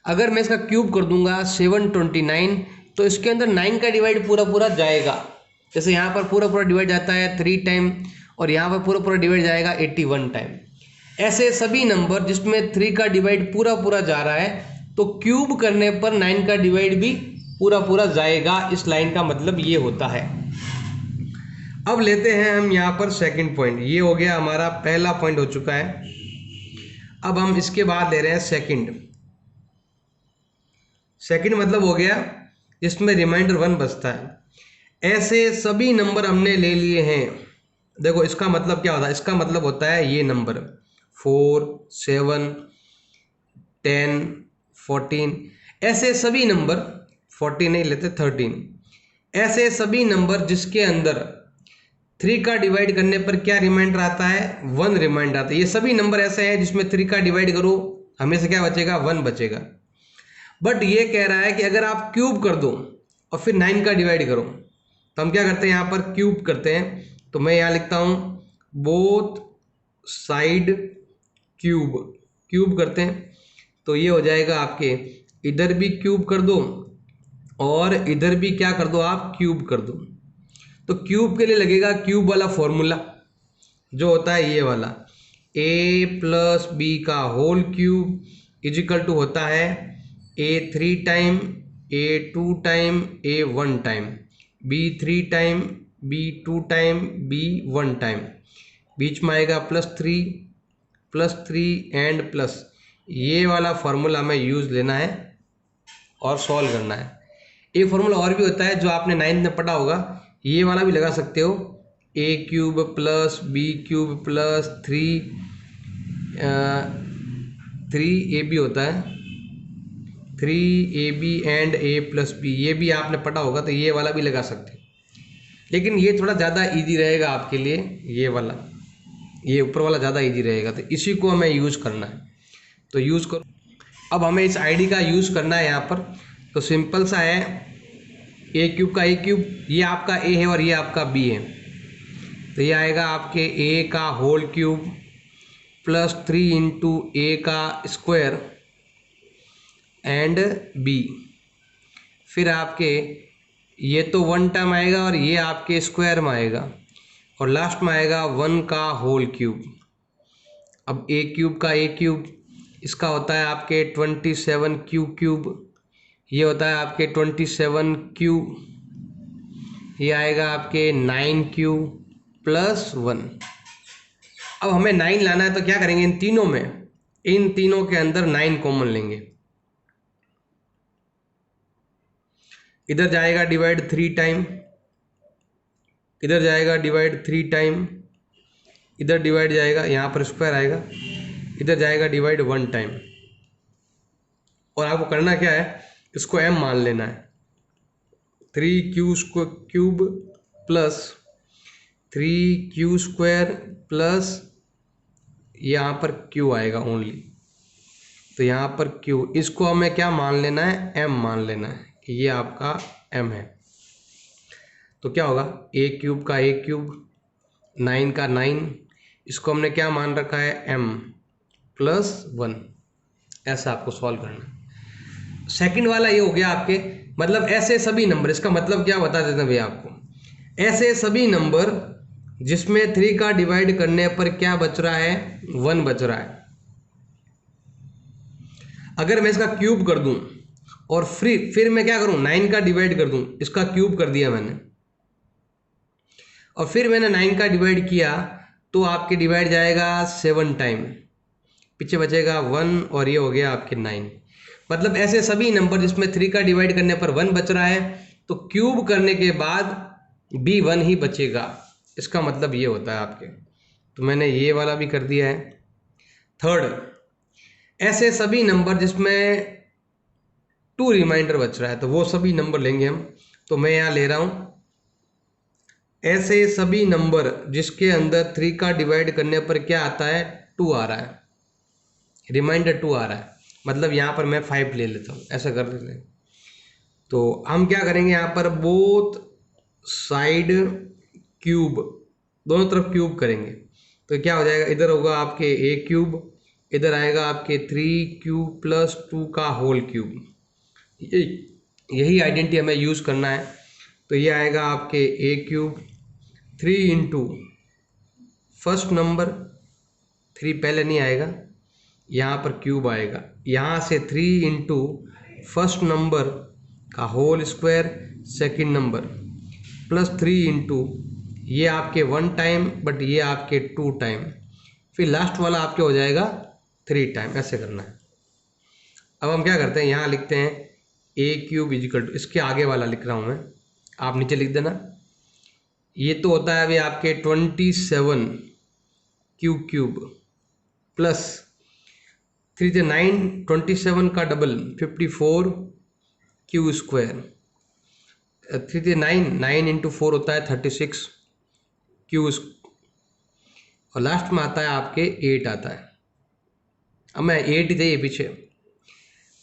अगर मैं इसका क्यूब कर दूंगा 729, तो इसके अंदर 9 का डिवाइड पूरा पूरा जाएगा। जैसे यहाँ पर पूरा पूरा डिवाइड जाता है 3 टाइम, और यहाँ पर पूरा पूरा डिवाइड जाएगा 81 टाइम। ऐसे सभी नंबर जिसमें 3 का डिवाइड पूरा पूरा जा रहा है, तो क्यूब करने पर 9 का डिवाइड भी पूरा पूरा जाएगा। इस लाइन का मतलब ये होता है। अब लेते हैं हम यहाँ पर सेकंड पॉइंट। ये हो गया हमारा पहला पॉइंट हो चुका है। अब हम इसके बाद ले रहे हैं सेकंड। सेकंड मतलब हो गया जिसमें रिमाइंडर 1 बचता है। ऐसे सभी नंबर हमने ले लिए हैं। देखो इसका मतलब क्या होता है, इसका मतलब होता है ये नंबर 4, 7, 10, 14, ऐसे सभी नंबर, 14 नहीं लेते 13, ऐसे सभी नंबर जिसके अंदर 3 का डिवाइड करने पर क्या रिमाइंडर आता है, 1 रिमाइंडर आता है। ये सभी नंबर ऐसे हैं जिसमें 3 का डिवाइड करो हमेशा क्या बचेगा, 1 बचेगा। बट ये कह रहा है कि अगर आप क्यूब कर दो और फिर 9 का डिवाइड करो, तो हम क्या करते हैं यहाँ पर क्यूब करते हैं। तो मैं यहाँ लिखता हूँ बोथ साइड क्यूब, क्यूब करते हैं तो ये हो जाएगा आपके, इधर भी क्यूब कर दो और इधर भी क्या कर दो, आप क्यूब कर दो। तो क्यूब के लिए लगेगा क्यूब वाला फॉर्मूला जो होता है ये वाला, a प्लस बी का होल क्यूब इजिकल टू होता है a3 time a2 time a1 time b3 time b2 time b1 time, बीच में आएगा +3 एंड प्लस। ये वाला फॉर्मूला हमें यूज़ लेना है और सॉल्व करना है। एक फॉर्मूला और भी होता है जो आपने 9th में पढ़ा होगा, ये वाला भी लगा सकते हो, a cube plus B cube plus 3ab होता है, 3ab and a plus B, ये भी आपने पढ़ा होगा, तो ये वाला भी लगा सकते हो। लेकिन ये थोड़ा ज़्यादा इजी रहेगा आपके लिए, ये वाला, ये ऊपर वाला ज़्यादा इजी रहेगा, तो इसी को हमें यूज़ करना है। तो यूज़ करो। अब हमें इस आईडी का यूज़ करना है यहाँ पर। तो सिंपल सा है, a क्यूब का a क्यूब, ये आपका a है और ये आपका b है, तो ये आएगा आपके a का whole cube plus 3 into a का स्क्वायर एंड b, फिर आपके ये तो 1 टर्म आएगा और ये आपके स्क्वायर में आएगा, और लास्ट में आएगा 1 का होल क्यूब। अब a क्यूब का a क्यूब, इसका होता है आपके 27 क्यूब, ये होता है आपके 27 क्यूब, ये आएगा आपके 9 क्यूब प्लस 1। अब हमें 9 लाना है, तो क्या करेंगे, इन तीनों के अंदर 9 कॉमन लेंगे। इधर जाएगा डिवाइड 3 टाइम, इधर जाएगा डिवाइड 3 टाइम, इधर डिवाइड जाएगा, यहाँ पर स्क्वायर आएगा, इधर जाएगा डिवाइड 1 टाइम। और आपको करना क्या है, इसको m मान लेना है, 3q cube plus 3q square plus यहाँ पर q आएगा ओनली, तो यहाँ पर q, इसको हमें क्या मान लेना है, m मान लेना है कि ये आपका m है। तो क्या होगा, a क्यूब का a क्यूब, 9 का 9, इसको हमने क्या मान रखा है, m प्लस 1। ऐसा आपको सॉल्व करना है। सेकंड वाला ये हो गया आपके, मतलब ऐसे सभी नंबर, इसका मतलब क्या बता देते हैं भैया आपको, ऐसे सभी नंबर जिसमें 3 का डिवाइड करने पर क्या बच रहा है, 1 बच रहा है। अगर मैं इसका क्यूब कर दूं और फिर मैं क्या करूं, 9 का डिवाइड कर दूं, इसका क्यूब कर दिया मैंने, और फिर मैंने 9 का डिवाइड किया, तो आपके डिवाइड जाएगा 7 टाइम, पीछे बचेगा 1, और ये हो गया आपके 9। मतलब ऐसे सभी नंबर जिसमें 3 का डिवाइड करने पर 1 बच रहा है, तो क्यूब करने के बाद भी 1 ही बचेगा। इसका मतलब ये होता है आपके। तो मैंने ये वाला भी कर दिया है। थर्ड, ऐसे सभी नंबर जिसमें 2 रिमाइंडर बच रहा है, तो वो सभी नंबर लेंगे हम। तो मैं यहाँ ले रहा हूँ ऐसे सभी नंबर जिसके अंदर 3 का डिवाइड करने पर क्या आता है, 2 आ रहा है, रिमाइंडर 2 आ रहा है, मतलब यहाँ पर मैं 5 ले लेता हूँ, ऐसा कर लेते हैं। तो हम क्या करेंगे, यहाँ पर बोथ साइड क्यूब, दोनों तरफ क्यूब करेंगे, तो क्या हो जाएगा, इधर होगा आपके ए क्यूब, इधर आएगा आपके 3 क्यूब प्लस 2 का होल क्यूब। यही आइडेंटिटी हमें यूज़ करना है। तो ये आएगा आपके ए क्यूब 3 इंटू फर्स्ट नंबर, 3 पहले नहीं आएगा, यहाँ पर क्यूब आएगा, यहाँ से 3 इंटू फर्स्ट नंबर का whole square second number plus 3 into ये आपके 1 टाइम बट ये आपके 2 टाइम, फिर लास्ट वाला आपके हो जाएगा 3 टाइम, ऐसे करना है। अब हम क्या करते हैं, यहाँ लिखते हैं ए क्यूब इजिकल टू, इसके आगे वाला लिख रहा हूँ मैं, आप नीचे लिख देना। ये तो होता है अभी आपके 27 क्यूब प्लस 3 से 9, 27 का डबल 54 क्यू स्क्वायर, 3 से 9 इंटू 4 होता है 36 क्यू, और लास्ट में आता है आपके 8 आता है। अब मैं 8 ही चाहिए पीछे,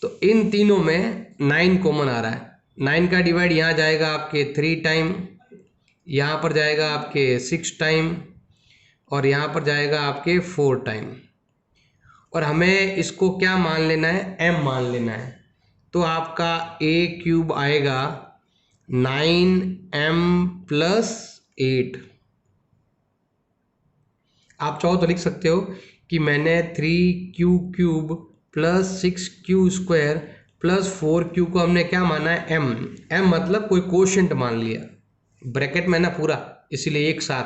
तो इन तीनों में 9 कॉमन आ रहा है, 9 का डिवाइड यहाँ जाएगा आपके 3 टाइम, यहाँ पर जाएगा आपके 6 टाइम, और यहाँ पर जाएगा आपके 4 टाइम, और हमें इसको क्या मान लेना है, m मान लेना है। तो आपका a क्यूब आएगा 9m प्लस 8। आप चाहो तो लिख सकते हो कि मैंने 3q cube plus 6q square plus 4q को हमने क्या माना है, m मतलब कोई कोशेंट मान लिया, ब्रैकेट में ना पूरा, इसीलिए एक साथ,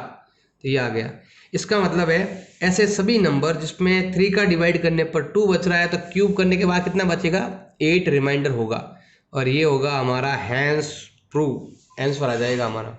तो ये आ गया। इसका मतलब है ऐसे सभी नंबर जिसमें 3 का डिवाइड करने पर 2 बच रहा है, तो क्यूब करने के बाद कितना बचेगा, 8 रिमाइंडर होगा, और ये होगा हमारा हैंस प्रूव, आंसर आ जाएगा हमारा।